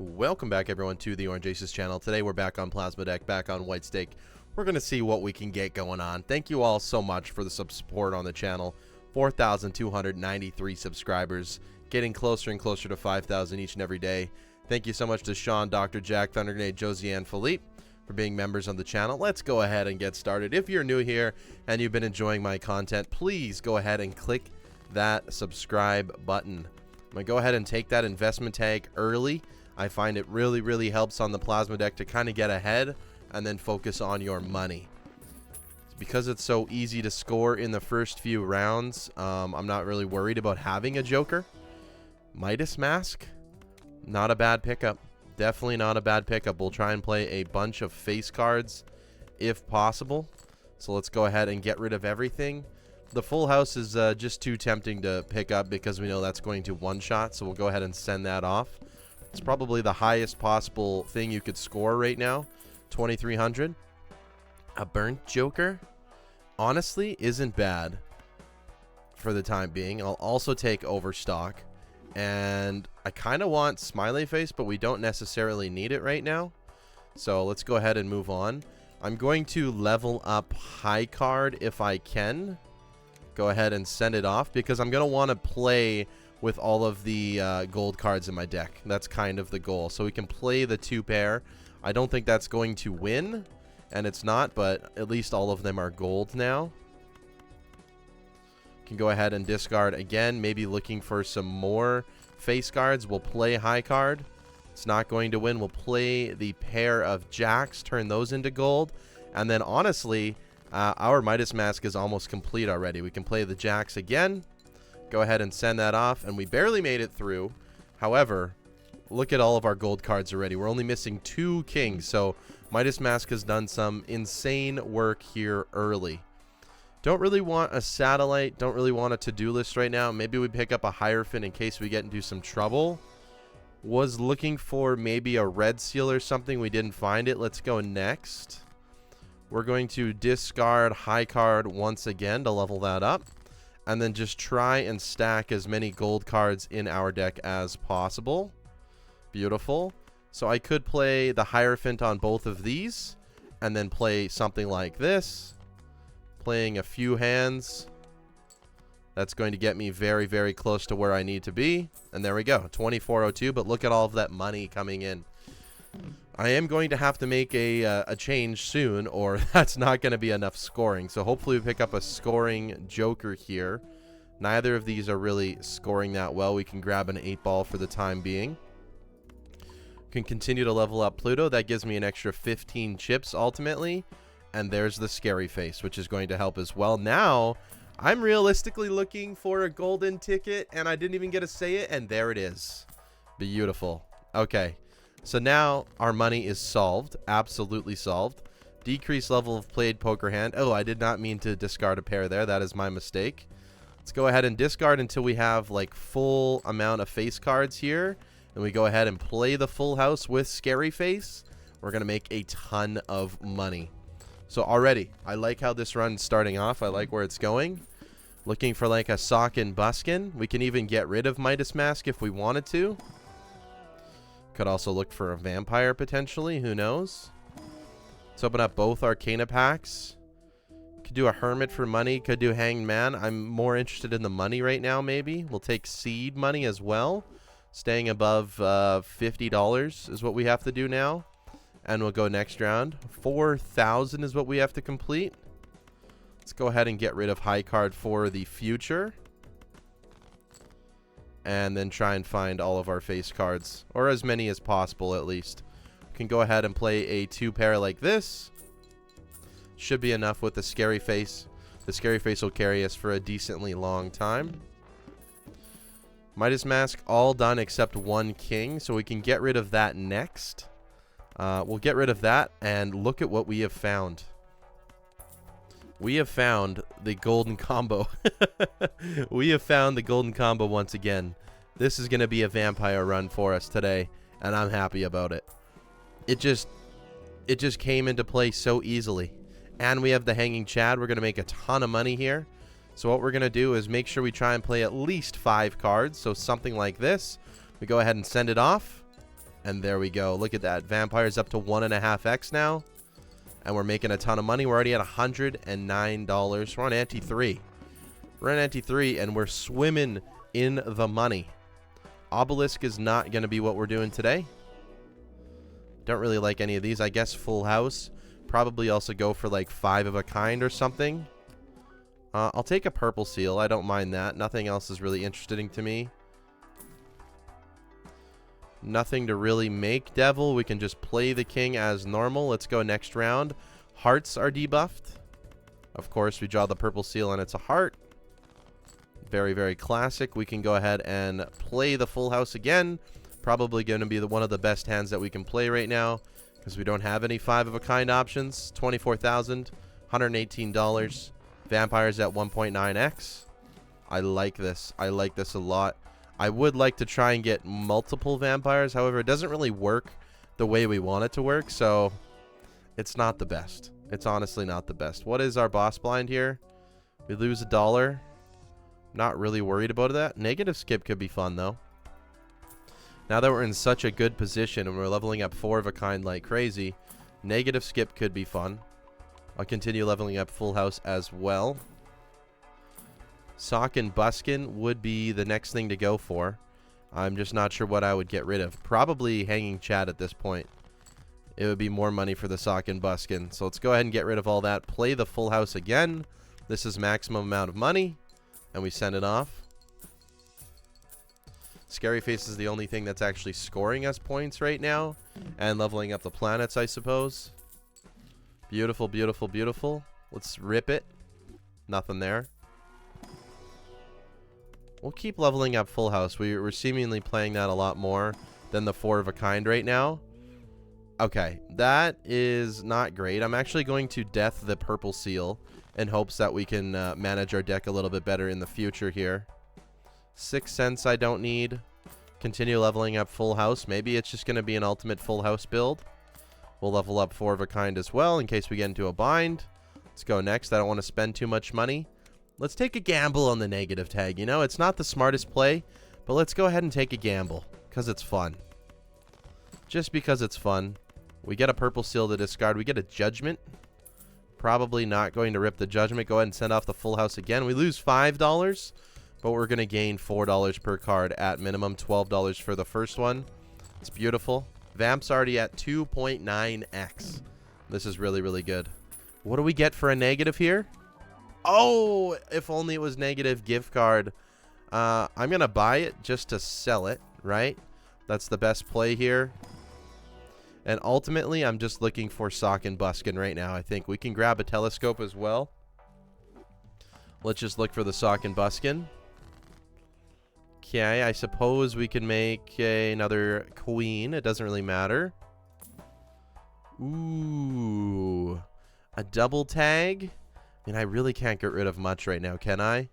Welcome back, everyone, to the Orange Aces channel. Today we're back on Plasma Deck, back on White Stake. We're going to see what we can get going on. Thank you all so much for the support on the channel. 4,293 subscribers, getting closer and closer to 5,000 each and every day. Thank you so much to Sean, Dr. Jack, Thundergrenade, Josiane, Philippe for being members on the channel. Let's go ahead and get started. If you're new here and you've been enjoying my content, please go ahead and click that subscribe button. I'm going to go ahead and take that investment tag early. I find it really helps on the Plasma Deck to kind of get ahead and then focus on your money. Because it's so easy to score in the first few rounds, I'm not really worried about having a Joker. Midas Mask, not a bad pickup. Definitely not a bad pickup. We'll try and play a bunch of face cards if possible. So let's go ahead and get rid of everything. The full house is just too tempting to pick up because we know that's going to one-shot, so we'll go ahead and send that off. It's probably the highest possible thing you could score right now, 2,300. A burnt Joker, honestly, isn't bad for the time being. I'll also take Overstock, and I kind of want Smiley Face, but we don't necessarily need it right now. So let's go ahead and move on. I'm going to level up High Card if I can. Go ahead and send it off because I'm going to want to play with all of the gold cards in my deck. That's kind of the goal. So we can play the 2-pair. I don't think that's going to win, and it's not, but at least all of them are gold now. Can go ahead and discard again, maybe looking for some more face cards. We'll play High Card. It's not going to win. We'll play the pair of Jacks, turn those into gold, and then honestly, our Midas Mask is almost complete already. We can play the Jacks again. Go ahead and send that off, and we barely made it through. However, look at all of our gold cards already. We're only missing 2 kings, so Midas Mask has done some insane work here early. Don't really want a satellite, don't really want a to-do list right now. Maybe we pick up a Hierophant in case we get into some trouble. Was looking for maybe a red seal or something. We didn't find it. Let's go next. We're going to discard High Card once again to level that up. And then just try and stack as many gold cards in our deck as possible. Beautiful. So I could play the Hierophant on both of these. And then play something like this. Playing a few hands. That's going to get me very close to where I need to be. And there we go. 2402. But look at all of that money coming in. I am going to have to make a change soon, or that's not going to be enough scoring. So hopefully we pick up a scoring Joker here. Neither of these are really scoring that well. We can grab an 8-ball for the time being. Can continue to level up Pluto. That gives me an extra 15 chips ultimately. And there's the Scary Face, which is going to help as well. Now, I'm realistically looking for a golden ticket, and I didn't even get to say it, and there it is. Beautiful. Okay. So now our money is solved. Absolutely solved. Decrease level of played poker hand. Oh, I did not mean to discard a pair there. That is my mistake. Let's go ahead and discard until we have like full amount of face cards here. And we go ahead and play the full house with Scary Face. We're going to make a ton of money. So already, I like how this run's starting off. I like where it's going. Looking for like a Sockin' Buskin'. We can even get rid of Midas Mask if we wanted to. Could also look for a Vampire potentially. Who knows? Let's open up both Arcana packs. Could do a Hermit for money. Could do Hanged Man. I'm more interested in the money right now, maybe. We'll take Seed money as well. Staying above $50 is what we have to do now. And we'll go next round. 4,000 is what we have to complete. Let's go ahead and get rid of High Card for the future. And then try and find all of our face cards, or as many as possible at least. We can go ahead and play a 2-pair like this. Should be enough with the Scary Face. The Scary Face will carry us for a decently long time. Midas Mask all done except 1 king, so we can get rid of that next. We'll get rid of that, and look at what we have found. We have found the golden combo. We have found the golden combo once again. This is going to be a vampire run for us today, and I'm happy about it. It just came into play so easily. And we have the Hanging Chad. We're going to make a ton of money here. So what we're going to do is make sure we try and play at least 5 cards. So something like this. We go ahead and send it off. And there we go. Look at that. Vampire's up to 1.5x now. And we're making a ton of money. We're already at $109. We're on Ante 3. We're on Ante 3, and we're swimming in the money. Obelisk is not going to be what we're doing today. Don't really like any of these. I guess Full House. Probably also go for like 5 of a kind or something. I'll take a purple seal. I don't mind that. Nothing else is really interesting to me. Nothing to really make devil. We can just play the king as normal. Let's go next round. Hearts are debuffed. Of course, we draw the purple seal and it's a heart. Very, very classic. We can go ahead and play the full house again. Probably going to be one of the best hands that we can play right now because we don't have any 5 of a kind options. 24,000, $118. Vampires at 1.9x. I like this. I like this a lot. I would like to try and get multiple vampires. However, it doesn't really work the way we want it to work, so it's not the best. It's honestly not the best. What is our boss blind here? We lose $1. Not really worried about that. Negative skip could be fun, though. Now that we're in such a good position and we're leveling up 4 of a kind like crazy, negative skip could be fun. I'll continue leveling up full house as well. Sock and Buskin would be the next thing to go for. I'm just not sure what I would get rid of. Probably Hanging Chad at this point. It would be more money for the Sock and Buskin. So let's go ahead and get rid of all that. Play the full house again. This is maximum amount of money. And we send it off. Scary Face is the only thing that's actually scoring us points right now. And leveling up the planets, I suppose. Beautiful, beautiful, beautiful. Let's rip it. Nothing there. We'll keep leveling up full house. We're seemingly playing that a lot more than the 4 of a kind right now. Okay, that is not great. I'm actually going to death the purple seal in hopes that we can manage our deck a little bit better in the future here. 6 cents I don't need. Continue leveling up full house. Maybe it's just going to be an ultimate full house build. We'll level up 4 of a kind as well in case we get into a bind. Let's go next. I don't want to spend too much money. Let's take a gamble on the negative tag. You know, it's not the smartest play, but let's go ahead and take a gamble because it's fun. Just because it's fun. We get a purple seal to discard. We get a judgment. Probably not going to rip the judgment. Go ahead and send off the full house again. We lose $5, but we're going to gain $4 per card at minimum. $12 for the first one. It's beautiful. Vamp's already at 2.9x. This is really, really good. What do we get for a negative here? Oh, if only it was negative gift card. I'm going to buy it just to sell it, right? That's the best play here. And ultimately, I'm just looking for Sock and Buskin right now. I think we can grab a telescope as well. Let's just look for the Sock and Buskin. Okay, I suppose we can make another queen. It doesn't really matter. Ooh. A double tag? I mean, I really can't get rid of much right now, can I?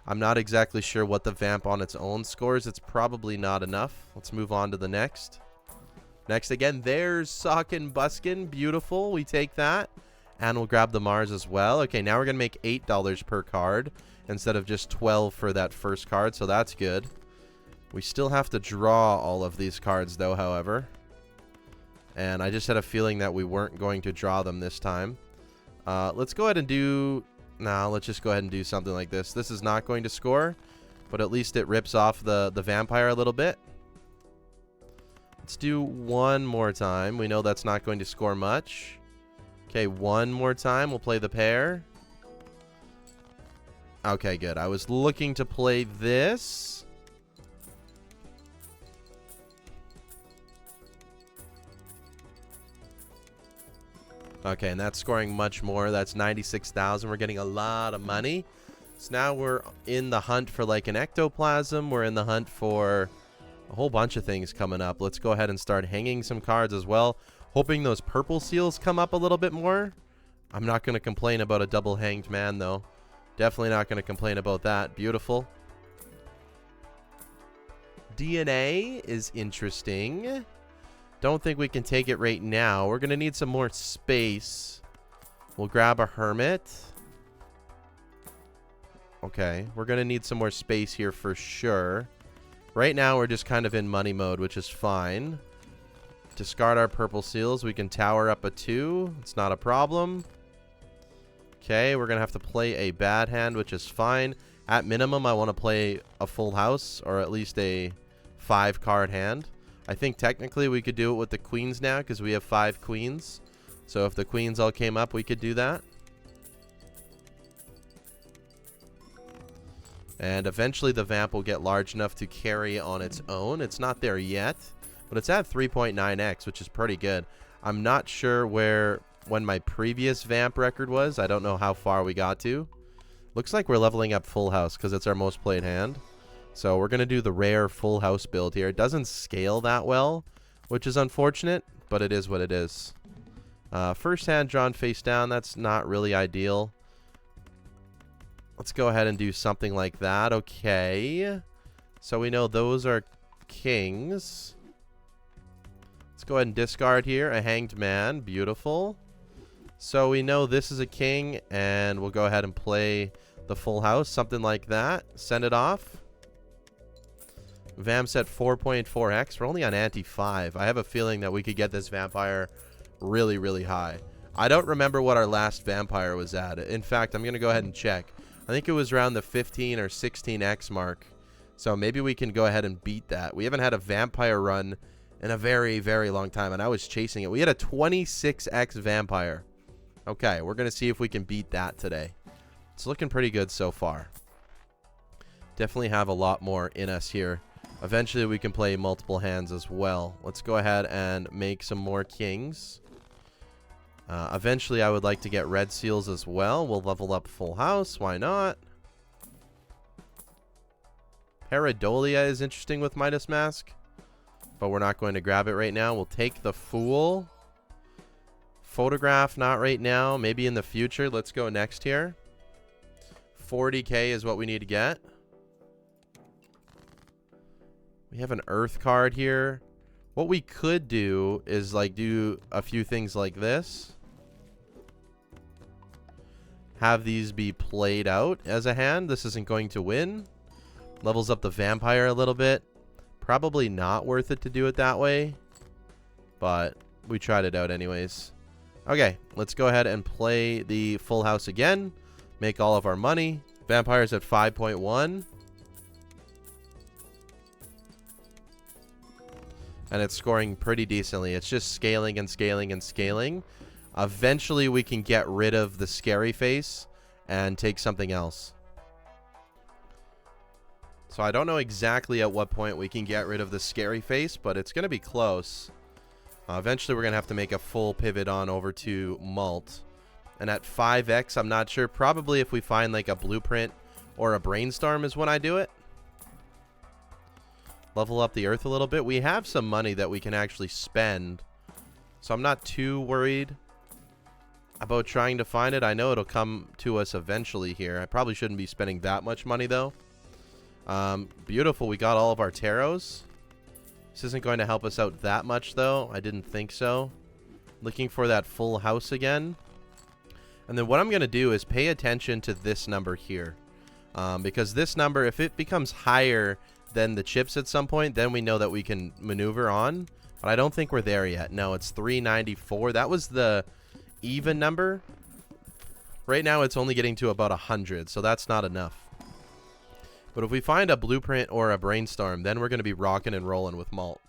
I'm not exactly sure what the vamp on its own scores. It's probably not enough. Let's move on to the next. Next again, there's Sock and Buskin. Beautiful. We take that. And we'll grab the Mars as well. Okay, now we're going to make $8 per card instead of just 12 for that first card. So that's good. We still have to draw all of these cards though, however. And I just had a feeling that we weren't going to draw them this time. Let's go ahead and do... Nah, let's just go ahead and do something like this. This is not going to score, but at least it rips off the vampire a little bit. Let's do one more time. We know that's not going to score much. Okay, one more time. We'll play the pair. Okay, good. I was looking to play this. Okay, and that's scoring much more. That's 96,000. We're getting a lot of money. So now we're in the hunt for like an ectoplasm. We're in the hunt for a whole bunch of things coming up. Let's go ahead and start hanging some cards as well. Hoping those purple seals come up a little bit more. I'm not going to complain about a double hanged man, though. Definitely not going to complain about that. Beautiful. DNA is interesting. Don't think we can take it right now. We're going to need some more space. We'll grab a hermit. Okay, we're going to need some more space here for sure. Right now, we're just kind of in money mode, which is fine. Discard our purple seals. We can tower up a 2. It's not a problem. Okay, we're going to have to play a bad hand, which is fine. At minimum, I want to play a full house or at least a 5-card hand. I think technically we could do it with the queens now because we have 5 queens. So if the queens all came up, we could do that. And eventually the vamp will get large enough to carry on its own. It's not there yet, but it's at 3.9x, which is pretty good. I'm not sure when my previous vamp record was. I don't know how far we got to. Looks like we're leveling up full house because it's our most played hand. So we're going to do the rare full house build here. It doesn't scale that well, which is unfortunate, but it is what it is. First hand drawn face down. That's not really ideal. Let's go ahead and do something like that. Okay. So we know those are kings. Let's go ahead and discard here. A hanged man. Beautiful. So we know this is a king, and we'll go ahead and play the full house. Something like that. Send it off. Vamp's at 4.4x. We're only on Ante 5. I have a feeling that we could get this vampire really, really high. I don't remember what our last vampire was at. In fact, I'm going to go ahead and check. I think it was around the 15 or 16x mark. So maybe we can go ahead and beat that. We haven't had a vampire run in a very, very long time, and I was chasing it. We had a 26x vampire. Okay, we're going to see if we can beat that today. It's looking pretty good so far. Definitely have a lot more in us here. Eventually, we can play multiple hands as well. Let's go ahead and make some more kings. Eventually, I would like to get red seals as well. We'll level up full house. Why not? Paradolia is interesting with Midas Mask, but we're not going to grab it right now. We'll take the Fool. Photograph, not right now. Maybe in the future. Let's go next here. 40k is what we need to get. We have an Earth card here. What we could do is like do a few things like this. Have these be played out as a hand. This isn't going to win. Levels up the vampire a little bit. Probably not worth it to do it that way, but we tried it out anyways. Okay, let's go ahead and play the full house again. Make all of our money. Vampire's at 5.1. And it's scoring pretty decently. It's just scaling and scaling and scaling. Eventually, we can get rid of the scary face and take something else. So I don't know exactly at what point we can get rid of the scary face, but it's going to be close. Eventually, we're going to have to make a full pivot on over to Malt. And at 5x, I'm not sure. Probably if we find like a blueprint or a brainstorm is when I do it. Level up the Earth a little bit. We have some money that we can actually spend, so I'm not too worried about trying to find it. I know it'll come to us eventually here. I probably shouldn't be spending that much money though. Beautiful. We got all of our tarots. This isn't going to help us out that much though. I didn't think so. Looking for that full house again. And then what I'm going to do is pay attention to this number here. Because this number, if it becomes higher than the chips at some point, then we know that we can maneuver on. But I don't think we're there yet. No, it's 394. That was the even number. Right now, it's only getting to about 100, so that's not enough. But if we find a blueprint or a brainstorm, then we're going to be rocking and rolling with Malt.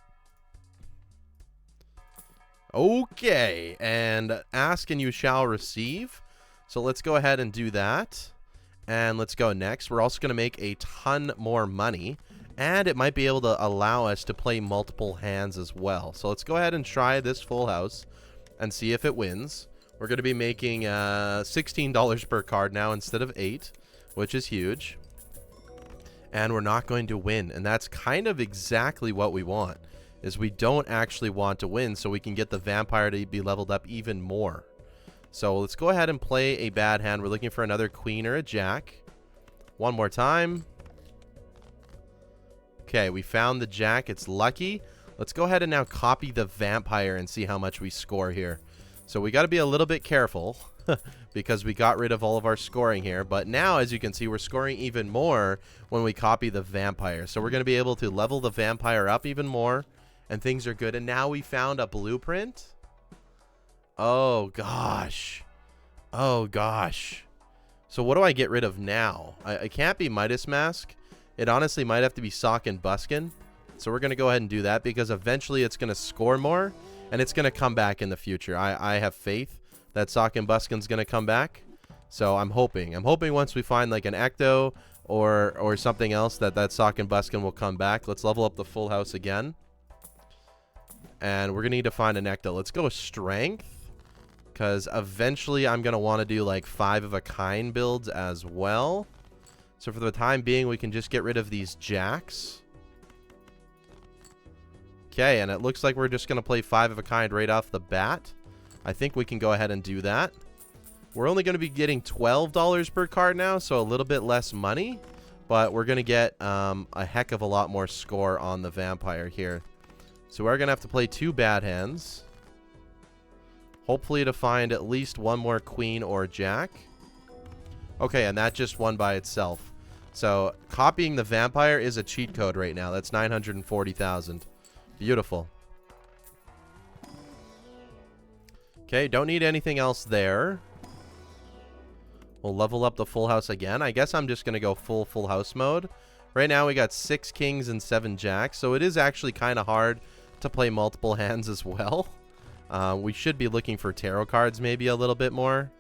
Okay, and ask and you shall receive. So let's go ahead and do that. And let's go next. We're also going to make a ton more money. And it might be able to allow us to play multiple hands as well. So let's go ahead and try this full house and see if it wins. We're going to be making $16 per card now instead of 8, which is huge. And we're not going to win. And that's kind of exactly what we want, is we don't actually want to win so we can get the vampire to be leveled up even more. So let's go ahead and play a bad hand. We're looking for another queen or a jack. One more time. Okay, we found the jack. It's lucky. Let's go ahead and now copy the vampire and see how much we score here. So we got to be a little bit careful because we got rid of all of our scoring here. But now, as you can see, we're scoring even more when we copy the vampire. So we're going to be able to level the vampire up even more And things are good. And now we found a blueprint. Oh, gosh. Oh, gosh. So what do I get rid of now? I can't be Midas Mask. It honestly might have to be Sock and Buskin. So we're going to go ahead and do that because eventually it's going to score more. And it's going to come back in the future. I have faith that Sock and Buskin's going to come back. So I'm hoping. I'm hoping once we find like an Ecto or something else that Sock and Buskin will come back. Let's level up the full house again. And we're going to need to find an Ecto. Let's go with Strength. Because eventually I'm going to want to do like 5 of a kind builds as well. So for the time being, we can just get rid of these jacks. Okay, and it looks like we're just going to play 5 of a kind right off the bat. I think we can go ahead and do that. We're only going to be getting $12 per card now, so a little bit less money. But we're going to get a heck of a lot more score on the Vampire here. So we're going to have to play 2 bad hands. Hopefully to find at least 1 more Queen or Jack. Okay, and that just won by itself. So copying the Vampire is a cheat code right now. That's 940,000. Beautiful. Okay, don't need anything else there. We'll level up the full house again. I guess I'm just going to go full house mode. Right now we got 6 kings and 7 jacks. So it is actually kind of hard to play multiple hands as well. We should be looking for tarot cards maybe a little bit more.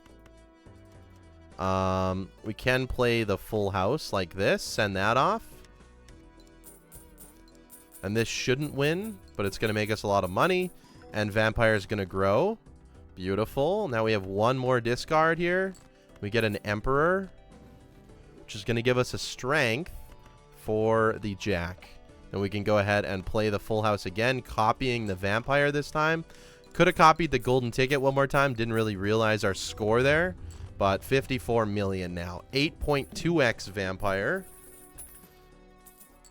We can play the full house like this. Send that off. And this shouldn't win, but it's going to make us a lot of money. And Vampire is going to grow. Beautiful. Now we have 1 more discard here. We get an Emperor, which is going to give us a Strength for the Jack. And we can go ahead and play the full house again, copying the Vampire this time. Could have copied the golden ticket one more time. Didn't really realize our score there. But 54 million now. 8.2x Vampire.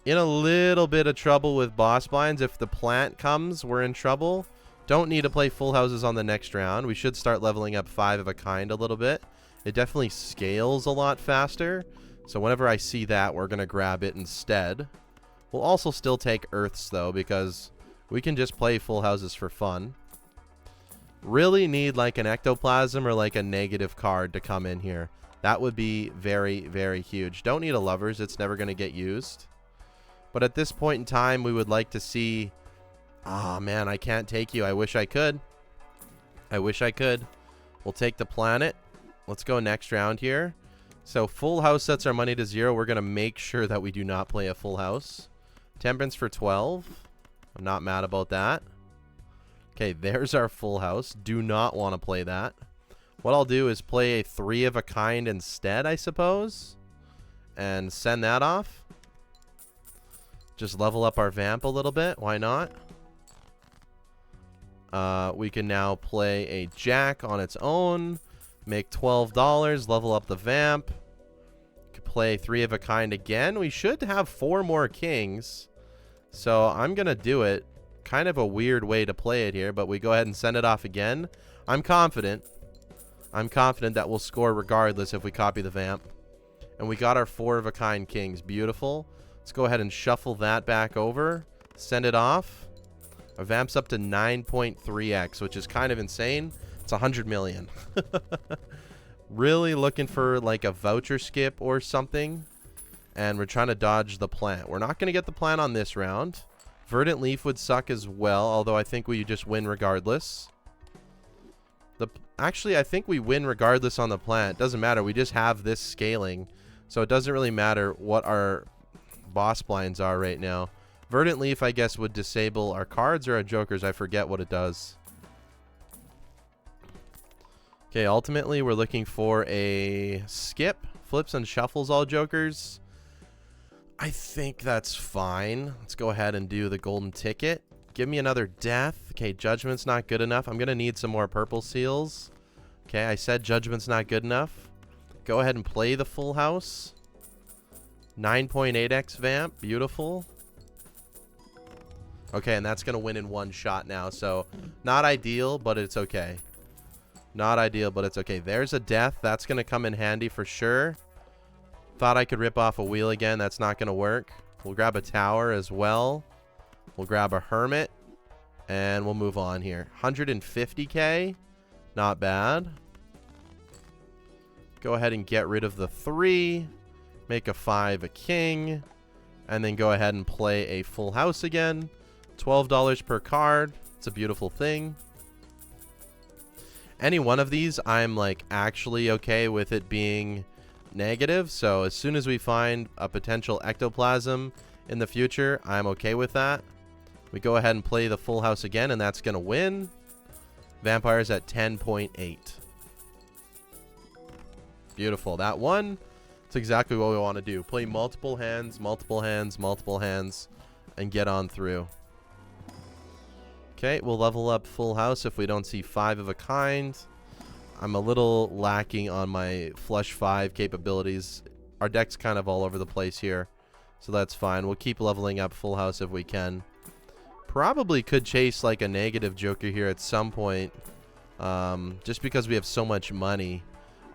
In a little bit of trouble with boss blinds. If the plant comes, we're in trouble. Don't need to play full houses on the next round. We should start leveling up 5 of a kind a little bit. It definitely scales a lot faster. So whenever I see that, we're going to grab it instead. We'll also still take Earths, though, because we can just play full houses for fun. Really need like an Ectoplasm or like a negative card to come in here. That would be very, very huge. Don't need a Lovers. It's never going to get used. But at this point in time, we would like to see... Oh, man, I can't take you. I wish I could. I wish I could. We'll take the planet. Let's go next round here. So full house sets our money to 0. We're going to make sure that we do not play a full house. Temperance for 12. I'm not mad about that. Okay, there's our full house. Do not want to play that. What I'll do is play a 3 of a kind instead, I suppose. And send that off. Just level up our vamp a little bit. Why not? We can now play a jack on its own. Make $12. Level up the vamp. Could play 3 of a kind again. We should have 4 more kings. So I'm going to do it. Kind of a weird way to play it here, but we go ahead and send it off again. I'm confident that we'll score regardless if we copy the vamp. And we got our 4 of a kind kings. Beautiful. Let's go ahead and shuffle that back over. Send it off. Our vamp's up to 9.3x, which is kind of insane. It's 100 million. Really looking for like a voucher skip or something. And we're trying to dodge the plant. We're not going to get the plant on this round. Verdant Leaf would suck as well, although I think we just win regardless. Actually, I think we win regardless on the plant. Doesn't matter. We just have this scaling. So it doesn't really matter what our boss blinds are right now. Verdant Leaf, I guess, would disable our cards or our jokers. I forget what it does. Okay, ultimately, we're looking for a skip. Flips and shuffles all jokers. I think that's fine. Let's go ahead and do the golden ticket. Give me another death. Okay, Judgment's not good enough. I'm going to need some more purple seals. Okay, I said Judgment's not good enough. Go ahead and play the full house. 9.8x vamp. Beautiful. Okay, and that's going to win in 1 shot now. So, not ideal, but it's okay. Not ideal, but it's okay. There's a death. That's going to come in handy for sure. Thought I could rip off a wheel again. That's not going to work. We'll grab a tower as well. We'll grab a hermit. And we'll move on here. 150k. Not bad. Go ahead and get rid of the 3. Make a 5 a king. And then go ahead and play a full house again. $12 per card. It's a beautiful thing. Any one of these, I'm like actually okay with it being negative. So as soon as we find a potential ectoplasm in the future, I'm okay with that. We go ahead and play the full house again, and that's going to win. Vampires at 10.8. Beautiful. That one, it's exactly what we want to do. Play multiple hands, multiple hands, multiple hands, and get on through. Okay, we'll level up full house if we don't see 5 of a kind. I'm a little lacking on my flush 5 capabilities. Our deck's kind of all over the place here, so that's fine. We'll keep leveling up full house if we can. Probably could chase like a negative joker here at some point, just because we have so much money.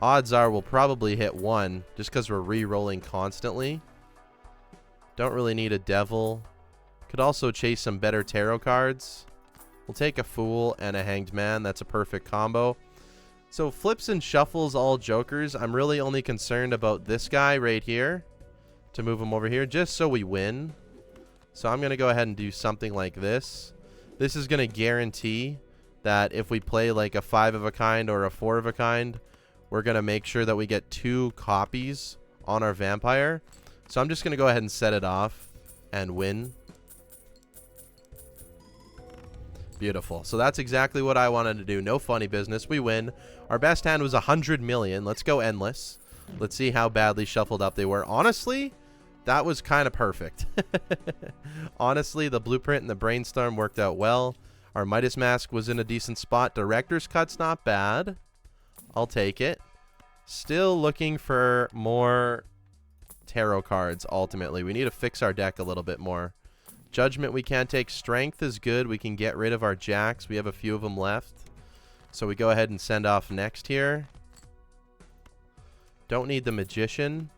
Odds are we'll probably hit 1 just because we're re-rolling constantly. Don't really need a devil. Could also chase some better tarot cards. We'll take a fool and a hanged man. That's a perfect combo. So flips and shuffles all jokers. I'm really only concerned about this guy right here to move him over here just so we win. So I'm going to go ahead and do something like this. This is going to guarantee that if we play like a 5 of a kind or a 4 of a kind, we're going to make sure that we get 2 copies on our vampire. So I'm just going to go ahead and set it off and win. Beautiful. So that's exactly what I wanted to do. No funny business. We win. Our best hand was 100 million. Let's go endless. Let's see how badly shuffled up they were. Honestly, that was kind of perfect. Honestly, the blueprint and the brainstorm worked out well. Our Midas Mask was in a decent spot. Director's Cut's not bad. I'll take it. Still looking for more tarot cards, ultimately. We need to fix our deck a little bit more. Judgment we can't take. Strength is good. We can get rid of our jacks. We have a few of them left. So we go ahead and send off next here. Don't need the Magician.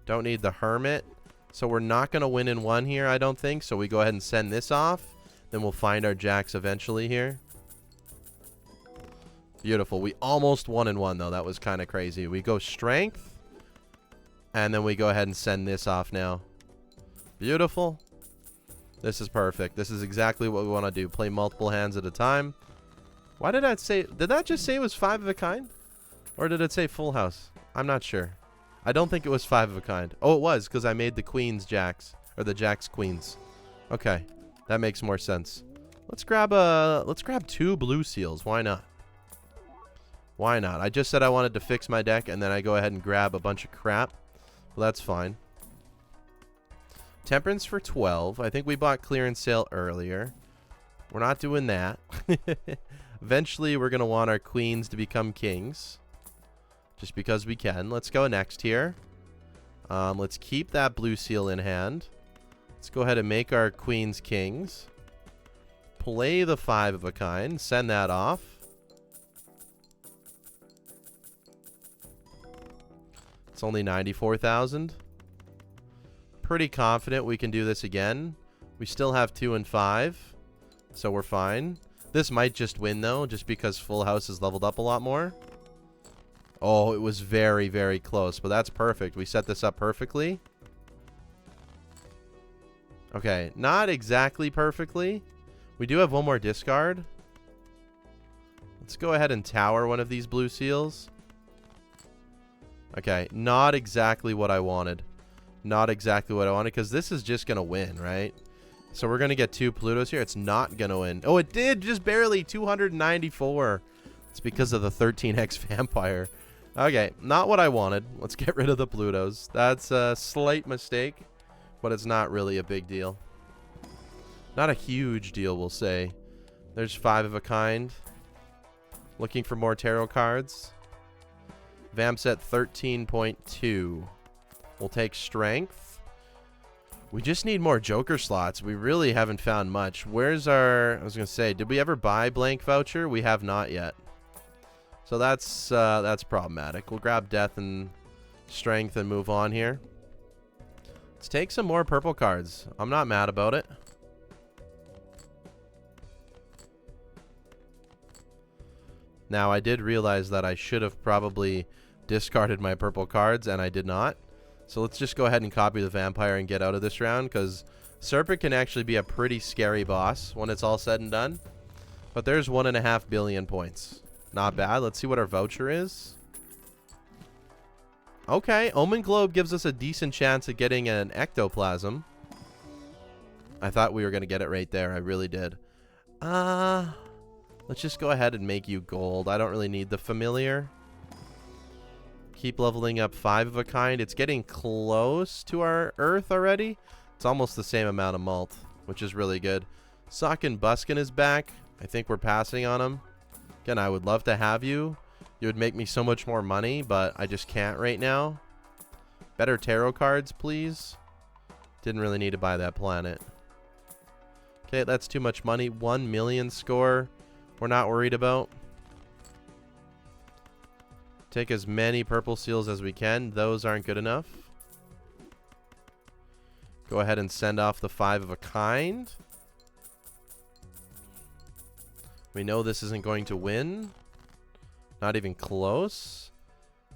Don't need the Hermit. So we're not going to win in 1 here, I don't think. So we go ahead and send this off. Then we'll find our jacks eventually here. Beautiful. We almost won in 1, though. That was kind of crazy. We go Strength. And then we go ahead and send this off now. Beautiful. This is perfect. This is exactly what we want to do. Play multiple hands at a time. Why did that say... Did that just say it was 5 of a kind? Or did it say full house? I'm not sure. I don't think it was 5 of a kind. Oh, it was, because I made the queens jacks. Or the jacks queens. Okay. That makes more sense. Let's grab 2 blue seals. Why not? Why not? I just said I wanted to fix my deck, and then I go ahead and grab a bunch of crap. Well, that's fine. Temperance for 12. I think we bought clearance sale earlier. We're not doing that. Eventually, we're going to want our queens to become kings. Just because we can. Let's go next here. Let's keep that blue seal in hand. Let's go ahead and make our queens kings. Play the 5 of a kind. Send that off. It's only 94,000. Pretty confident we can do this again. We still have 2 and 5. So we're fine. This might just win, though, just because full house is leveled up a lot more. Oh, it was very, very close, but that's perfect. We set this up perfectly. Okay, not exactly perfectly. We do have 1 more discard. Let's go ahead and tower one of these blue seals. Okay, not exactly what I wanted. Not exactly what I wanted, because this is just going to win, right? So we're going to get 2 Plutos here. It's not going to win. Oh, it did, just barely. 294. It's because of the 13x Vampire. Okay, not what I wanted. Let's get rid of the Plutos. That's a slight mistake, but it's not really a big deal. Not a huge deal, we'll say. There's 5 of a kind. Looking for more tarot cards. Vamps at 13.2. We'll take Strength. We just need more Joker slots. We really haven't found much. Where's our... I was going to say, did we ever buy blank voucher? We have not yet. So that's problematic. We'll grab Death and Strength and move on here. Let's take some more purple cards. I'm not mad about it. Now, I did realize that I should have probably discarded my purple cards, and I did not. So let's just go ahead and copy the Vampire and get out of this round, because Serpent can actually be a pretty scary boss when it's all said and done. But there's 1.5 billion points. Not bad. Let's see what our voucher is. Okay, Omen Globe gives us a decent chance of getting an Ectoplasm. I thought we were going to get it right there. I really did. Let's just go ahead and make you gold. I don't really need the familiar. Keep leveling up 5 of a kind. It's getting close to our earth already. It's almost the same amount of malt, which is really good. Sockin' Buskin is back. I think we're passing on him. Again, I would love to have you. You would make me so much more money, but I just can't right now. Better tarot cards, please. Didn't really need to buy that planet. Okay, that's too much money. 1 million score. We're not worried about. Take as many purple seals as we can. Those aren't good enough. Go ahead and send off the 5 of a kind. We know this isn't going to win. Not even close.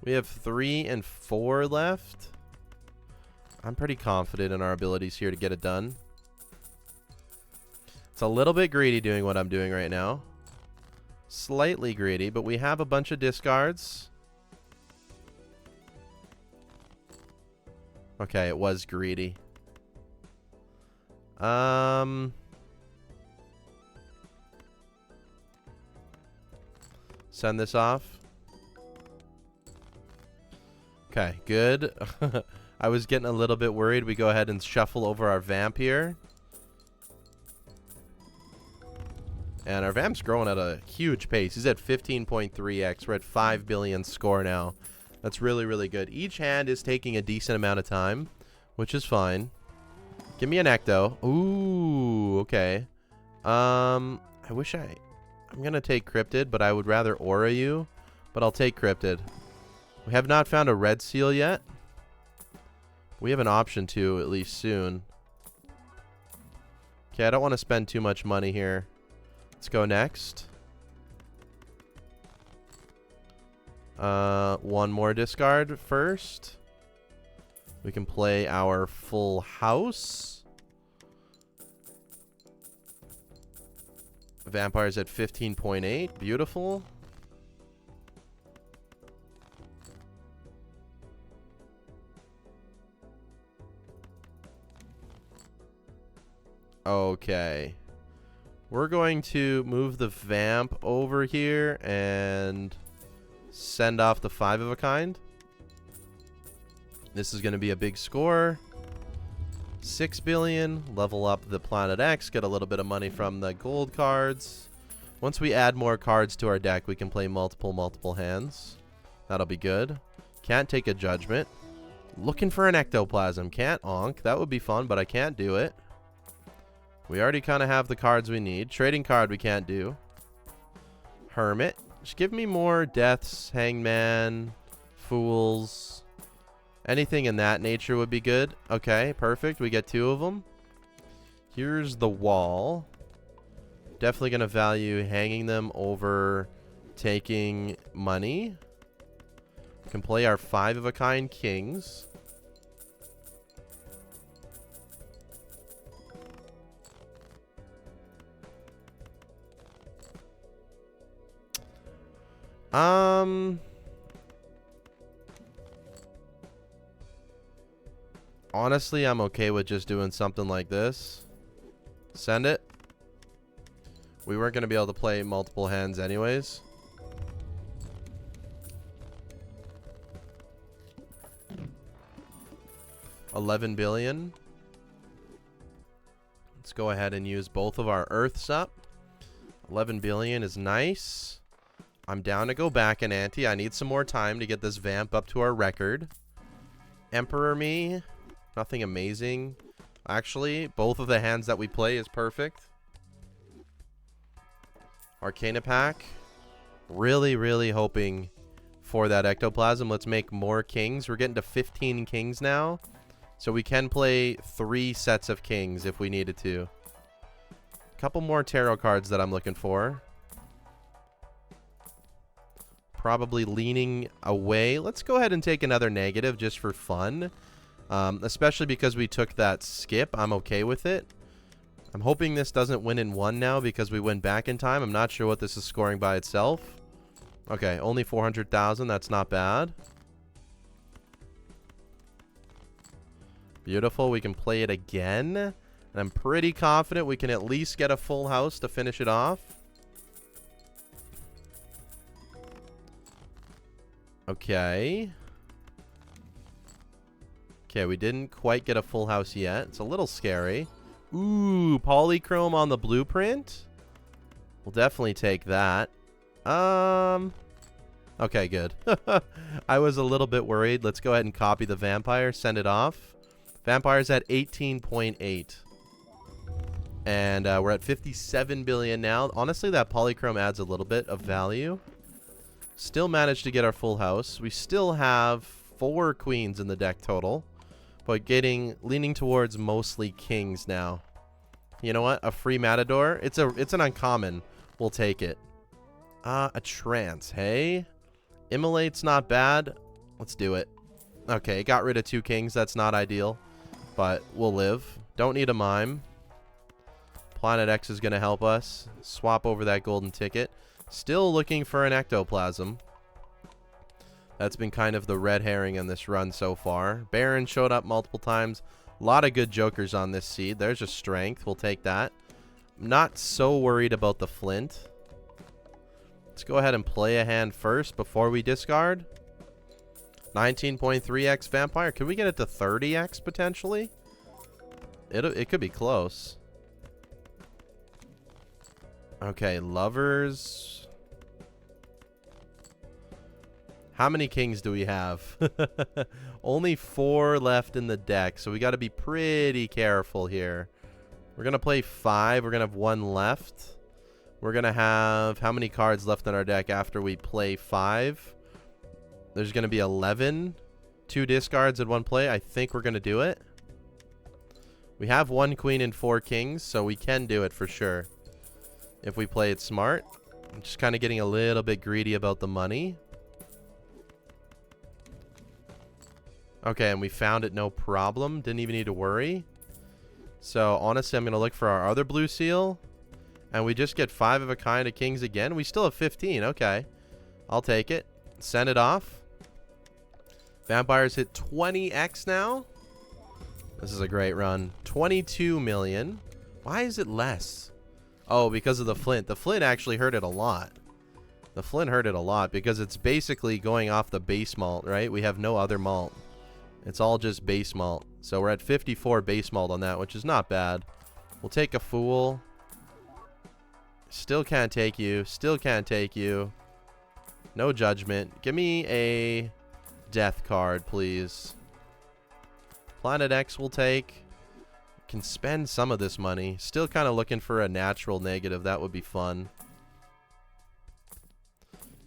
We have 3 and 4 left. I'm pretty confident in our abilities here to get it done. It's a little bit greedy doing what I'm doing right now. Slightly greedy, but we have a bunch of discards. Okay, it was greedy. Send this off. Okay, good. I was getting a little bit worried. We go ahead and shuffle over our vamp here. And our vamp's growing at a huge pace. He's at 15.3x. We're at 5 billion score now. That's really, really good. Each hand is taking a decent amount of time, which is fine. Give me an Ecto. Ooh, okay. I'm going to take Cryptid, but I would rather Aura you. But I'll take Cryptid. We have not found a red seal yet. We have an option to, at least soon. Okay, I don't want to spend too much money here. Let's go next. One more discard first. We can play our full house. Vampire's at 15.8. Beautiful. Okay. We're going to move the vamp over here and send off the 5 of a kind. This is going to be a big score. 6 billion. Level up the Planet X. Get a little bit of money from the gold cards. Once we add more cards to our deck, we can play multiple hands. That'll be good. Can't take a judgment. Looking for an Ectoplasm. Can't onk. That would be fun, but I can't do it. We already kind of have the cards we need. Trading card we can't do. Hermit. Just give me more deaths, hangman, fools. Anything in that nature would be good. Okay, perfect. We get 2 of them. Here's the wall. Definitely going to value hanging them over taking money. We can play our 5 of a kind kings. Honestly, I'm okay with just doing something like this. Send it. We weren't going to be able to play multiple hands anyways. $11 billion. Let's go ahead and use both of our earths up. 11 billion is nice. I'm down to go back in ante. I need some more time to get this vamp up to our record. Emperor me. Nothing amazing. Actually, both of the hands that we play is perfect. Arcana pack. Really, really hoping for that Ectoplasm. Let's make more kings. We're getting to 15 kings now. So we can play 3 sets of kings if we needed to. A couple more tarot cards that I'm looking for. probably leaning away. Let's go ahead and take another negative just for fun. Especially because we took that skip. I'm okay with it. I'm hoping this doesn't win in one now because we went back in time. I'm not sure what this is scoring by itself. Okay, only 400,000. That's not bad. Beautiful. We can play it again. And I'm pretty confident we can at least get a full house to finish it off. Okay. Okay, we didn't quite get a full house yet. It's a little scary. Ooh, polychrome on the blueprint. We'll definitely take that. Okay, good. I was a little bit worried. Let's go ahead and copy the vampire, send it off. Vampire's at 18.8. And we're at 57 billion now. Honestly, that polychrome adds a little bit of value. Still managed to get our full house. We still have 4 queens in the deck total. But leaning towards mostly kings now. You know what? A free matador. It's an uncommon. We'll take it. A trance. Hey, immolate's not bad. Let's do it. Okay, got rid of 2 kings. That's not ideal, but we'll live. Don't need a mime. Planet X is gonna help us. Swap over that golden ticket. Still looking for an ectoplasm. That's been kind of the red herring in this run so far. Baron showed up multiple times. A lot of good jokers on this seed. There's a strength. We'll take that. Not so worried about the flint. Let's go ahead and play a hand first before we discard. 19.3x vampire. Could we get it to 30x potentially? It could be close. Okay, lovers. How many kings do we have? Only 4 left in the deck, so we got to be pretty careful here. We're going to play 5. We're going to have 1 left. We're going to have how many cards left in our deck after we play 5? There's going to be 11. 2 discards in 1 play. I think we're going to do it. We have 1 queen and 4 kings, so we can do it for sure if we play it smart. I'm just kind of getting a little bit greedy about the money. Okay, and we found it no problem. Didn't even need to worry. So, honestly, I'm going to look for our other blue seal. And we just get 5 of a kind of kings again. We still have 15. Okay. I'll take it. Send it off. Vampires hit 20x now. This is a great run. 22 million. Why is it less? Oh, because of the flint. The flint actually hurt it a lot. The flint hurt it a lot because it's basically going off the base malt, right? We have no other malt. It's all just base malt. So we're at 54 base malt on that, which is not bad. We'll take a fool. Still can't take you. Still can't take you. No judgment. Give me a death card, please. Planet X will take. Can spend some of this money. Still kind of looking for a natural negative. That would be fun.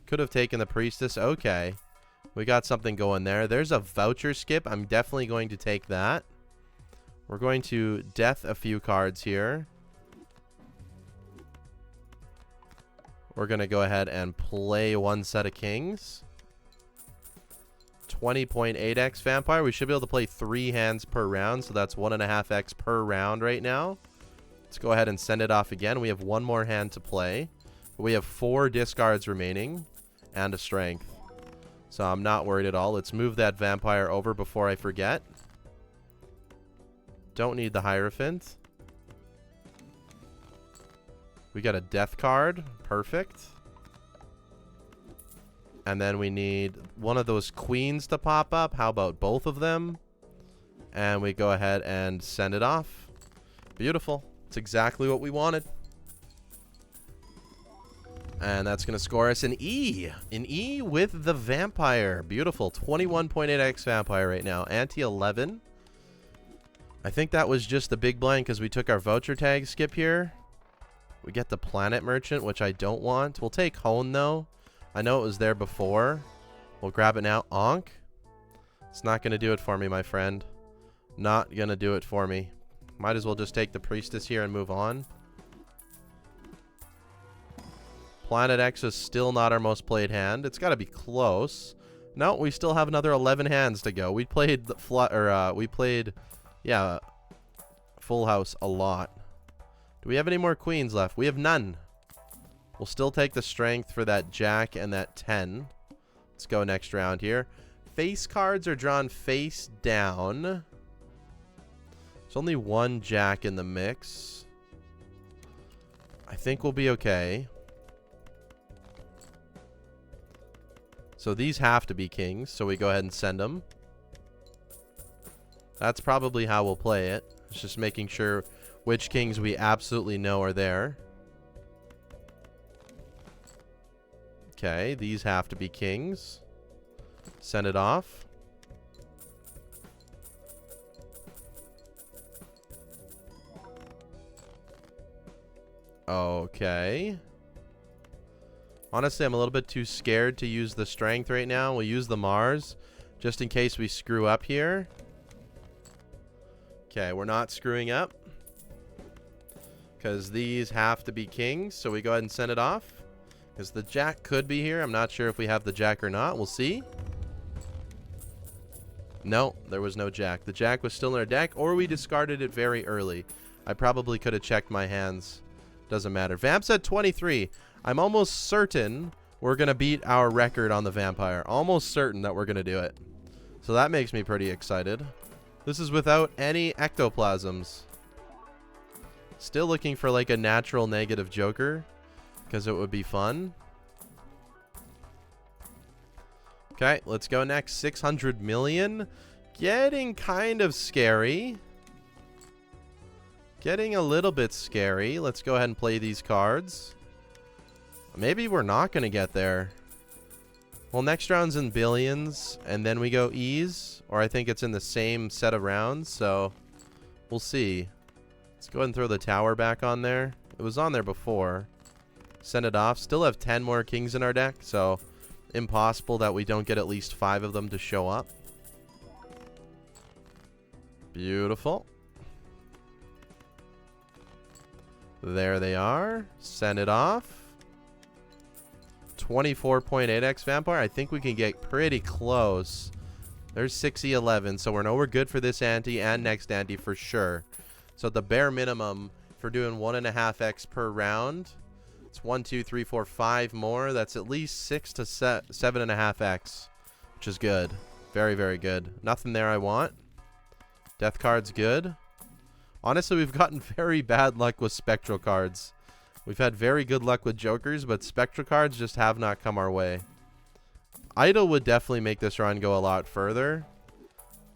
Could have taken the priestess. Okay. We got something going there. There's a voucher skip. I'm definitely going to take that. We're going to death a few cards here. We're going to go ahead and play 1 set of kings. 20.8x vampire. We should be able to play 3 hands per round, so that's 1.5x per round right now. Let's go ahead and send it off again. We have 1 more hand to play. We have 4 discards remaining and a strength. So I'm not worried at all. Let's move that vampire over before I forget. Don't need the Hierophant. We got a death card. Perfect. And then we need one of those queens to pop up. How about both of them? And we go ahead and send it off. Beautiful. It's exactly what we wanted. And that's going to score us an E. An E with the vampire. Beautiful. 21.8x vampire right now. Ante 11. I think that was just the big blind because we took our voucher tag skip here. We get the planet merchant, which I don't want. We'll take Hone, though. I know it was there before. We'll grab it now. Ankh. It's not going to do it for me, my friend. Not going to do it for me. Might as well just take the priestess here and move on. Planet X is still not our most played hand. It's got to be close. No, we still have another 11 hands to go. We played yeah, Full House a lot. Do we have any more queens left? We have none. We'll still take the strength for that jack and that 10. Let's go next round here. Face cards are drawn face down. There's only one jack in the mix. I think we'll be okay. So these have to be kings, so we go ahead and send them. That's probably how we'll play it. It's just making sure which kings we absolutely know are there. Okay, these have to be kings. Send it off. Okay. Honestly, I'm a little bit too scared to use the strength right now. We'll use the Mars just in case we screw up here. Okay, we're not screwing up because these have to be kings. So we go ahead and send it off because the jack could be here. I'm not sure if we have the jack or not. We'll see. No, there was no jack. The jack was still in our deck, or we discarded it very early. I probably could have checked my hands. Doesn't matter. Vamp's at 23. I'm almost certain we're going to beat our record on the Vampire. Almost certain that we're going to do it. So that makes me pretty excited. This is without any ectoplasms. Still looking for like a natural negative Joker, because it would be fun. Okay, let's go next. 600 million. Getting kind of scary. Getting a little bit scary. Let's go ahead and play these cards. Maybe we're not going to get there. Well, next round's in billions, and then we go ease. Or I think it's in the same set of rounds, so we'll see. Let's go ahead and throw the tower back on there. It was on there before. Send it off. Still have 10 more kings in our deck, so impossible that we don't get at least 5 of them to show up. Beautiful. There they are. Send it off. 24.8x Vampire. I think we can get pretty close. There's 6E11, so we're good for this ante and next ante for sure. So the bare minimum for doing 1.5x per round, it's 1, 2, 3, 4, 5 more. That's at least 6 to 7.5x, which is good. Very, very good. Nothing there I want. Death card's good. Honestly, we've gotten very bad luck with spectral cards. We've had very good luck with jokers, but spectral cards just have not come our way. Idol would definitely make this run go a lot further,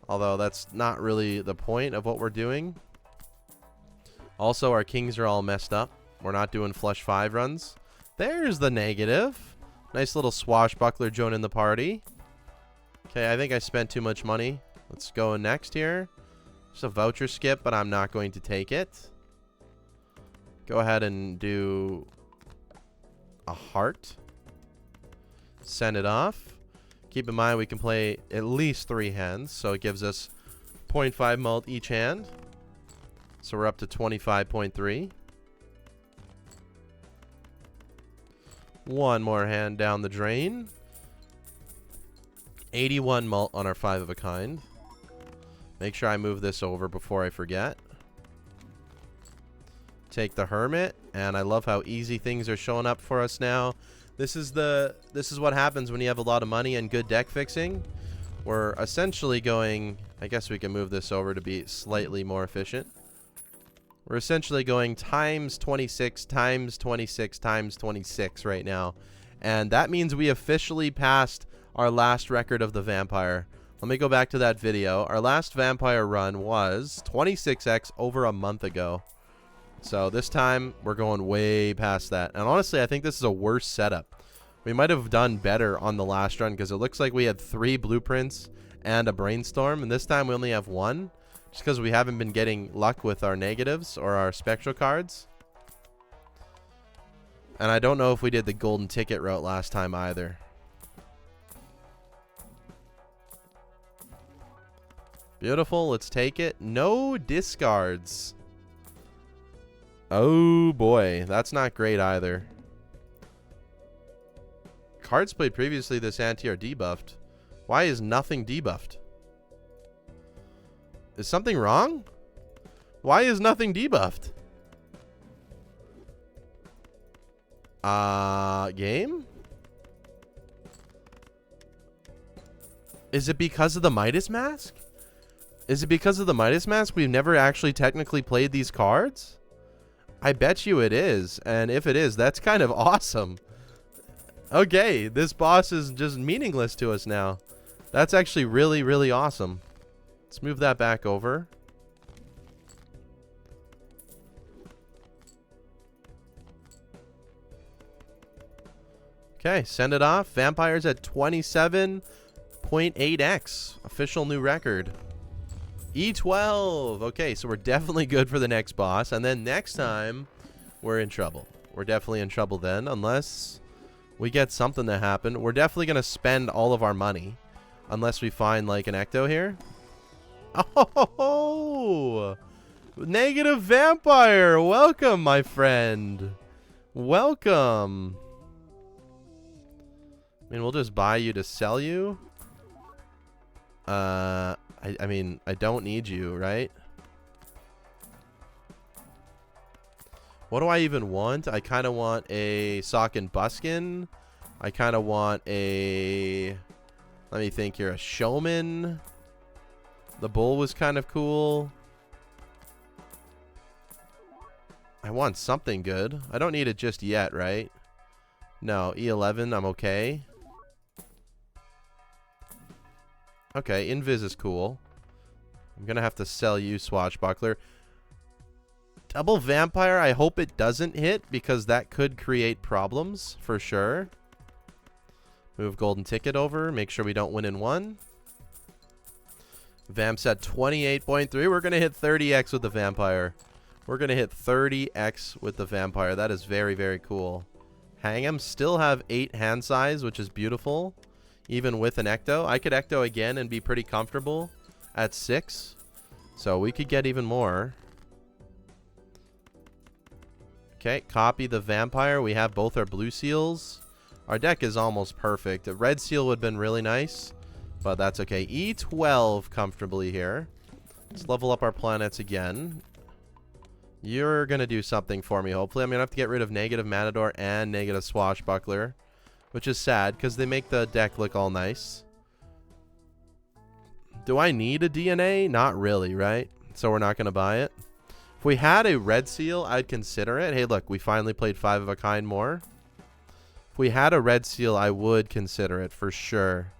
although that's not really the point of what we're doing. Also, our kings are all messed up. We're not doing flush 5 runs. There's the negative. Nice little swashbuckler joining the party. Okay, I think I spent too much money. Let's go next here. Just a voucher skip, but I'm not going to take it. Go ahead and do a heart. Send it off. Keep in mind we can play at least 3 hands, so it gives us 0.5 mult each hand. So we're up to 25.3. One more hand down the drain. 81 mult on our 5 of a kind. Make sure I move this over before I forget. Take the Hermit, and I love how easy things are showing up for us now. This is what happens when you have a lot of money and good deck fixing. We're essentially going, I guess we can move this over to be slightly more efficient. We're essentially going times 26 times 26 times 26 right now. And that means we officially passed our last record of the Vampire. Let me go back to that video. Our last Vampire run was 26x over a month ago. So this time we're going way past that. And honestly, I think this is a worse setup. We might have done better on the last run because it looks like we had 3 blueprints and a brainstorm. And this time we only have 1. Just because we haven't been getting luck with our negatives or our spectral cards. And I don't know if we did the golden ticket route last time either. Beautiful. Let's take it. No discards. Oh boy, that's not great either. cards played previously this ante are debuffed. Why is nothing debuffed? Is something wrong? Why is nothing debuffed? Game? Is it because of the Midas Mask? Is it because of the Midas Mask we've never actually technically played these cards? I bet you it is. And if it is, that's kind of awesome. Okay, this boss is just meaningless to us now. That's actually really, really awesome. Let's move that back over. Okay, send it off. Vampires at 27.8x. Official new record. E12. Okay, so we're definitely good for the next boss. And then next time, we're in trouble. We're definitely in trouble then, unless we get something to happen. We're definitely going to spend all of our money. Unless we find, like, an ecto here. Oh! Negative Vampire! Welcome, my friend. Welcome. I mean, we'll just buy you to sell you. I mean, I don't need you, right? What do I even want? I kind of want a Sock and Buskin. I kind of want a... Let me think here. A Showman. The Bull was kind of cool. I want something good. I don't need it just yet, right? No, E11, I'm okay. Okay, Invis is cool. I'm going to have to sell you, Swashbuckler. Double Vampire, I hope it doesn't hit, because that could create problems, for sure. Move Golden Ticket over, make sure we don't win in one. Vamp's at 28.3. We're going to hit 30x with the Vampire. We're going to hit 30x with the Vampire. That is very, very cool. Hang 'em still have 8 hand size, which is beautiful. Even with an ecto. I could ecto again and be pretty comfortable at 6. So we could get even more. Okay, copy the Vampire. We have both our blue seals. Our deck is almost perfect. A red seal would have been really nice, but that's okay. E12 comfortably here. Let's level up our planets again. You're going to do something for me, hopefully. I'm going to have to get rid of negative Matador and negative Swashbuckler, which is sad because they make the deck look all nice. Do I need a DNA? Not really, right? So we're not going to buy it. If we had a red seal, I'd consider it. Hey, look, we finally played 5 of a kind more. If we had a red seal, I would consider it for sure.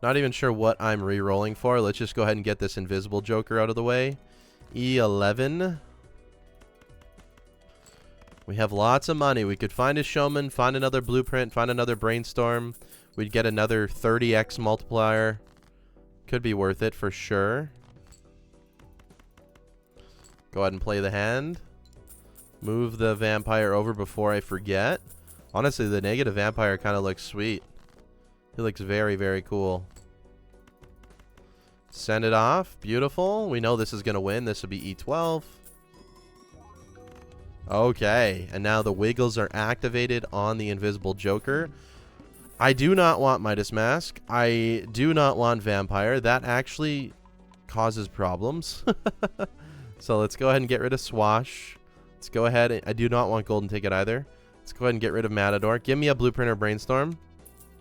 Not even sure what I'm re-rolling for. Let's just go ahead and get this invisible Joker out of the way. E11. We have lots of money. We could find a Showman, find another Blueprint, find another Brainstorm. We'd get another 30x multiplier. Could be worth it for sure. Go ahead and play the hand. Move the Vampire over before I forget. Honestly, the negative Vampire kind of looks sweet. He looks very, very cool. Send it off. Beautiful. We know this is going to win. This will be E12. Okay. And now the Wiggles are activated on the Invisible Joker. I do not want Midas Mask. I do not want Vampire. That actually causes problems. So let's go ahead and get rid of Swash. Let's go ahead. I do not want Golden Ticket either. Let's go ahead and get rid of Matador. Give me a Blueprint or Brainstorm.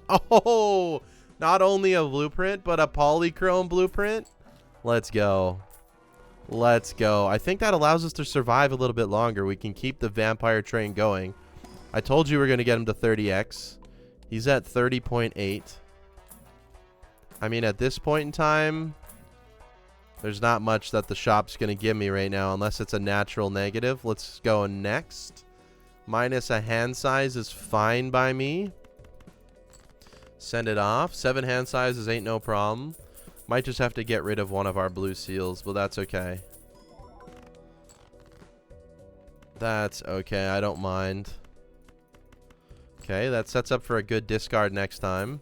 Oh, not only a Blueprint, but a Polychrome Blueprint. Let's go. Let's go. I think that allows us to survive a little bit longer. We can keep the Vampire train going. I told you we're going to get him to 30x. He's at 30.8. I mean, at this point in time, there's not much that the shop's going to give me right now unless it's a natural negative. Let's go next. Minus a hand size is fine by me. Send it off. 7 hand sizes ain't no problem. Might just have to get rid of one of our blue seals, but that's okay. That's okay. I don't mind. Okay, that sets up for a good discard next time.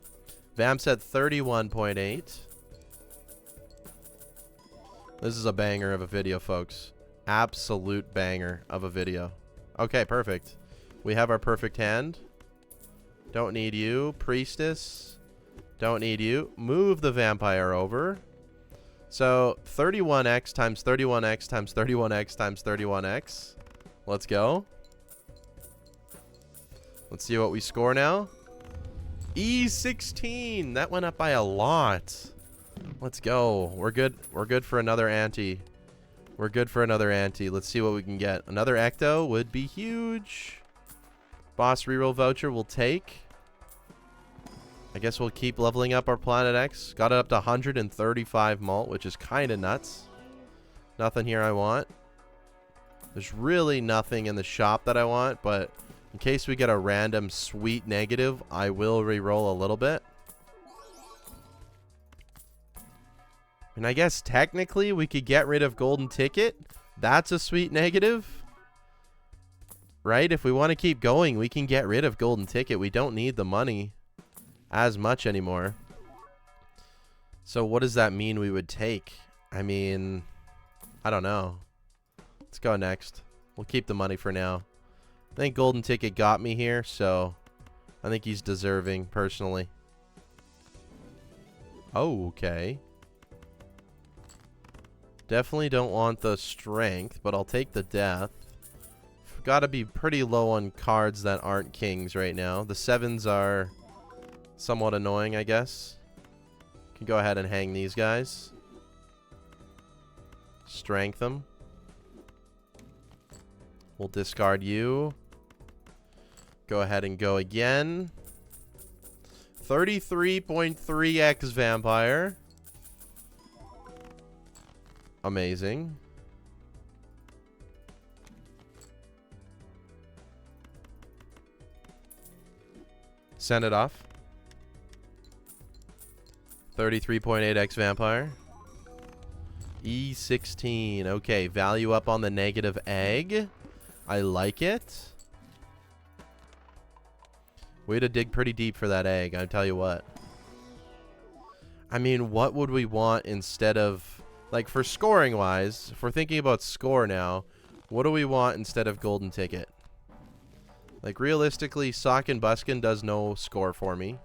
Vamp's at 31.8. This is a banger of a video, folks. Absolute banger of a video. Okay, perfect. We have our perfect hand. Don't need you. Priestess. Don't need you. Move the vampire over. So 31x times 31x times 31x times 31x. Let's go. Let's see what we score now. E16. That went up by a lot. Let's go. We're good. We're good for another ante. We're good for another ante. Let's see what we can get. Another ecto would be huge. Boss reroll voucher we'll take. I guess we'll keep leveling up our Planet X. Got it up to 135 malt, which is kind of nuts. Nothing here I want. There's really nothing in the shop that I want, but in case we get a random sweet negative, I will reroll a little bit. And I guess technically we could get rid of Golden Ticket. That's a sweet negative. Right? If we want to keep going, we can get rid of Golden Ticket. We don't need the money as much anymore. So what does that mean we would take? I mean, I don't know. Let's go next. We'll keep the money for now. I think Golden Ticket got me here, so I think he's deserving, personally. Oh, okay. Definitely don't want the strength, but I'll take the death. Got to be pretty low on cards that aren't kings right now. The 7s are somewhat annoying, I guess. Can go ahead and hang these guys. Strength them. We'll discard you. Go ahead and go again. 33.3x Vampire. Amazing. Send it off. 33.8x Vampire. E16. Okay, value up on the negative egg. I like it. We had to dig pretty deep for that egg, I tell you what. I mean, what would we want instead of... Like, for scoring-wise, if we're thinking about score now, what do we want instead of Golden Ticket? Like, realistically, Sock and Buskin does no score for me.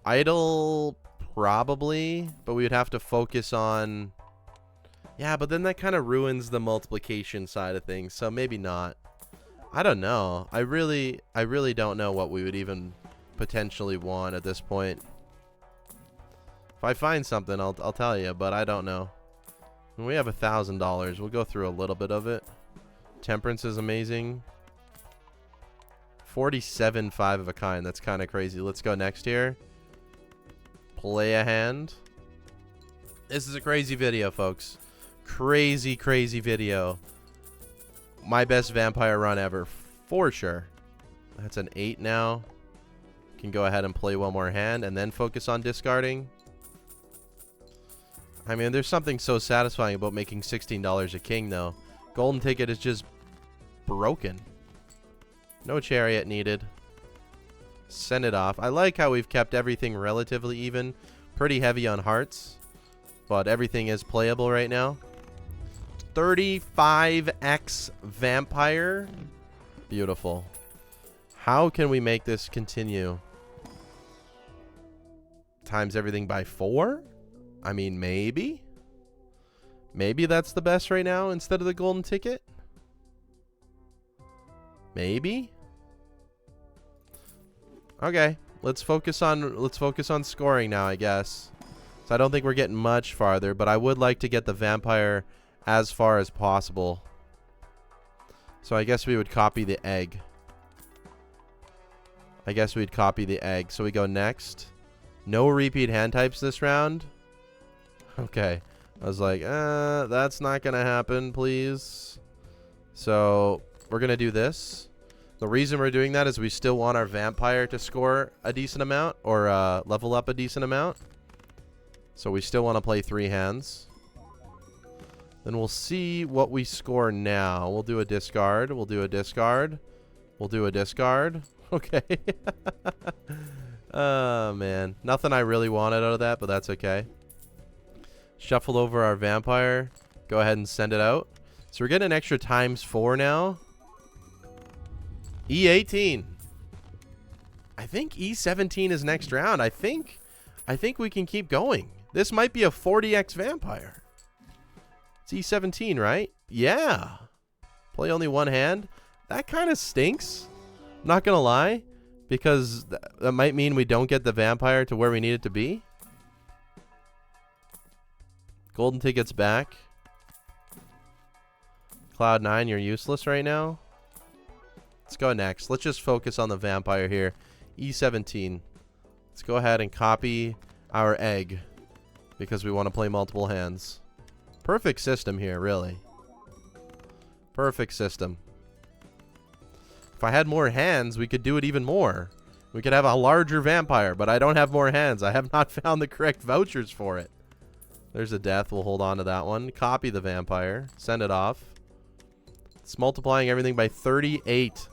Idle, probably, but we would have to focus on... Yeah, but then that kind of ruins the multiplication side of things, so maybe not. I don't know. I really don't know what we would even potentially want at this point. If I find something, I'll tell you, but I don't know. We have $1,000. We'll go through a little bit of it. Temperance is amazing. 47.5 of a kind. That's kind of crazy. Let's go next here. Play a hand. This is a crazy video, folks. Crazy, crazy video. My best vampire run ever, for sure. That's an 8 now. Can go ahead and play one more hand and then focus on discarding. I mean, there's something so satisfying about making $16 a king, though. Golden Ticket is just broken. No chariot needed. Send it off. I like how we've kept everything relatively even. Pretty heavy on hearts, but everything is playable right now. 35x Vampire. Beautiful. How can we make this continue? Times everything by 4? I mean, maybe. Maybe that's the best right now instead of the Golden Ticket. Maybe. Okay, let's focus on scoring now, I guess. So I don't think we're getting much farther, but I would like to get the vampire as far as possible. So I guess we would copy the egg. I guess we'd copy the egg. So we go next. No repeat hand types this round. Okay. I was like, that's not going to happen, please. So we're going to do this. The reason we're doing that is we still want our vampire to score a decent amount or level up a decent amount. So we still want to play 3 hands. Then we'll see what we score now. We'll do a discard. We'll do a discard. We'll do a discard. Okay. Oh, man. Nothing I really wanted out of that, but that's okay. Shuffle over our vampire. Go ahead and send it out. So we're getting an extra ×4 now. E18. I think E17 is next round. I think we can keep going. This might be a 40x vampire. It's E17, right? Yeah. Play only one hand. That kind of stinks. I'm not going to lie. Because that might mean we don't get the vampire to where we need it to be. Golden tickets back. Cloud9, you're useless right now. Let's go next. Let's just focus on the vampire here. E17. Let's go ahead and copy our egg. Because we want to play multiple hands. Perfect system here, really. Perfect system. If I had more hands, we could do it even more. We could have a larger vampire, but I don't have more hands. I have not found the correct vouchers for it. There's a death. We'll hold on to that one. Copy the vampire. Send it off. It's multiplying everything by 38.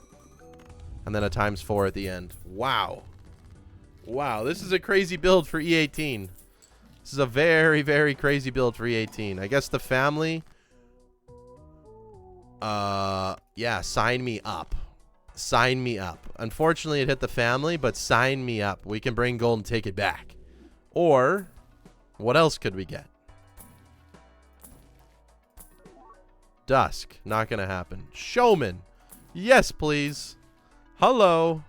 And then a ×4 at the end. Wow. Wow, this is a crazy build for E18. This is a very, very crazy build for E18. I guess the family... yeah, sign me up. Sign me up. Unfortunately, it hit the family, but sign me up. We can bring gold and take it back. Or, what else could we get? Dusk. Not going to happen. Showman. Yes, please. Hello.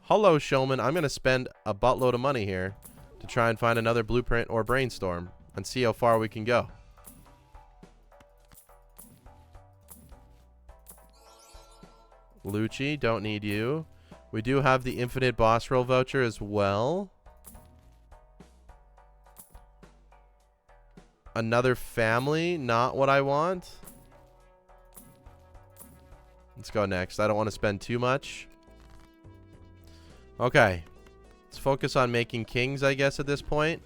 Hello, Showman. I'm going to spend a buttload of money here to try and find another blueprint or brainstorm and see how far we can go. Lucci, don't need you. We do have the infinite boss roll voucher as well. Another family, not what I want. Let's go next. I don't want to spend too much. Okay. Let's focus on making kings, I guess, at this point.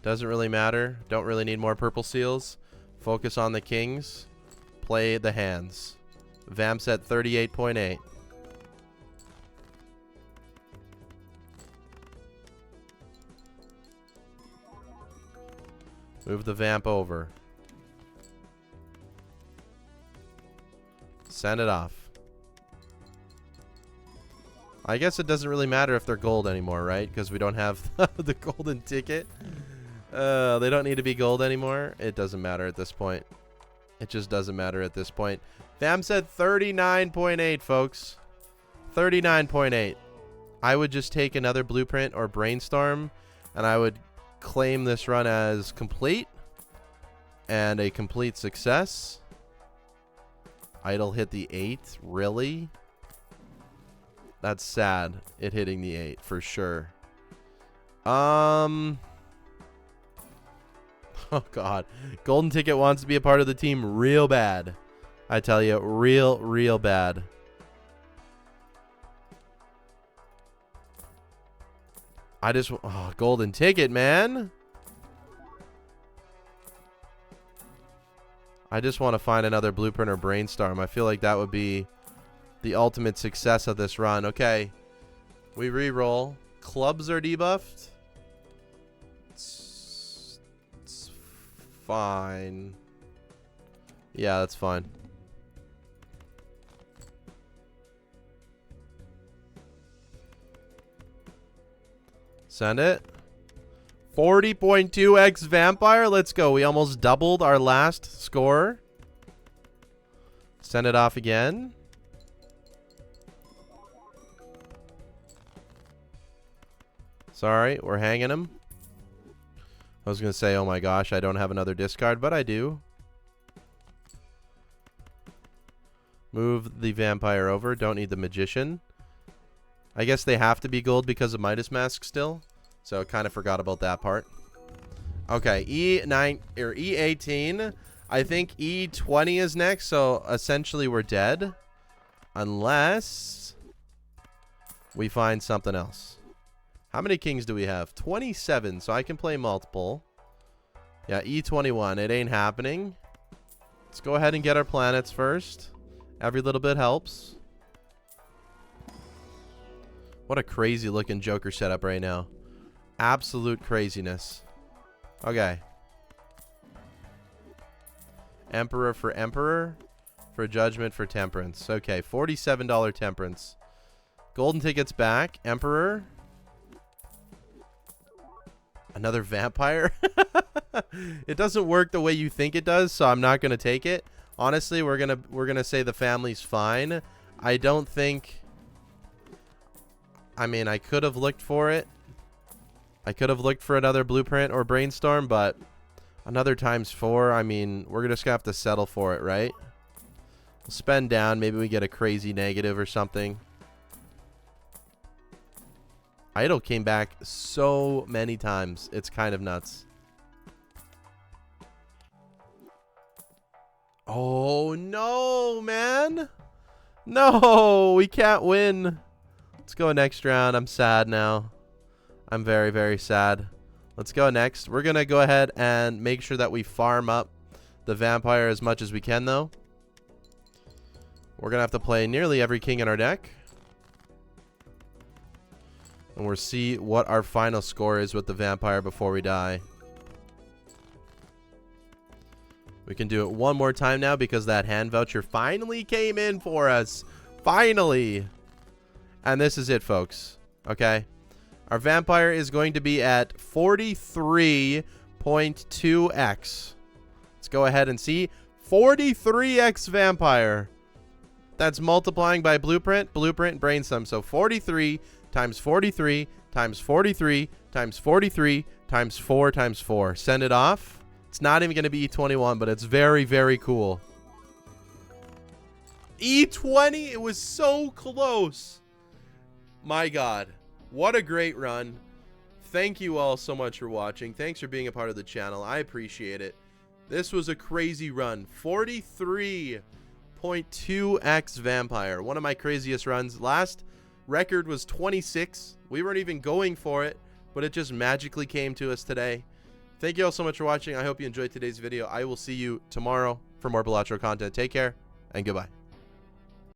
Doesn't really matter. Don't really need more purple seals. Focus on the kings. Play the hands. Vamp's at 38.8. Move the vamp over. Send it off. I guess it doesn't really matter if they're gold anymore, right? Because we don't have the golden ticket. They don't need to be gold anymore. It doesn't matter at this point. It just doesn't matter at this point. Vam said 39.8, folks. 39.8. I would just take another blueprint or brainstorm, and I would claim this run as complete and a complete success. Idle hit the 8. Really? That's sad. It hitting the 8 for sure. Oh God. Golden Ticket wants to be a part of the team real bad. I tell you, real bad. Oh, Golden Ticket, man. I just want to find another blueprint or brainstorm. I feel like that would be the ultimate success of this run. Okay. We re-roll. Clubs are debuffed. It's fine. Yeah, that's fine. Send it. 40.2x Vampire. Let's go. We almost doubled our last score. Send it off again. Sorry, we're hanging him. I was going to say, oh my gosh, I don't have another discard, but I do. Move the vampire over. Don't need the magician. I guess they have to be gold because of Midas Mask still. So kind of forgot about that part. Okay, E9 or E18. I think E20 is next, so essentially we're dead. Unless we find something else. How many kings do we have? 27, so I can play multiple. Yeah, E21. It ain't happening. Let's go ahead and get our planets first. Every little bit helps. What a crazy looking Joker setup right now. Absolute craziness. Okay. Emperor for Emperor. For Judgment for Temperance. Okay, $47 Temperance. Golden tickets back. Emperor. Another Vampire. It doesn't work the way you think it does, so I'm not gonna take it. Honestly, we're gonna say the family's fine. I don't think. I mean, I could have looked for it. I could have looked for another blueprint or brainstorm, but another ×4. I mean, we're just gonna have to settle for it, right? We'll spend down. Maybe we get a crazy negative or something. Idol came back so many times. It's kind of nuts. Oh, no, man. No, we can't win. Let's go next round. I'm sad now. I'm very, very sad. Let's go next. We're going to go ahead and make sure that we farm up the Vampire as much as we can, though. We're going to have to play nearly every king in our deck. And we'll see what our final score is with the Vampire before we die. We can do it one more time now because that hand voucher finally came in for us. Finally. And this is it, folks. Okay. Our Vampire is going to be at 43.2x. Let's go ahead and see. 43x Vampire. That's multiplying by blueprint, brainstorm. So 43 times 43 times 43 times 43 times 4 times 4. Send it off. It's not even going to be E21, but it's very, very cool. E20, it was so close. My God, what a great run. Thank you all so much for watching. Thanks for being a part of the channel. I appreciate it. This was a crazy run. 43.2x Vampire. One of my craziest runs. Last record was 26. We weren't even going for it, but it just magically came to us today. Thank you all so much for watching. I hope you enjoyed today's video. I will see you tomorrow for more Balatro content. Take care and goodbye.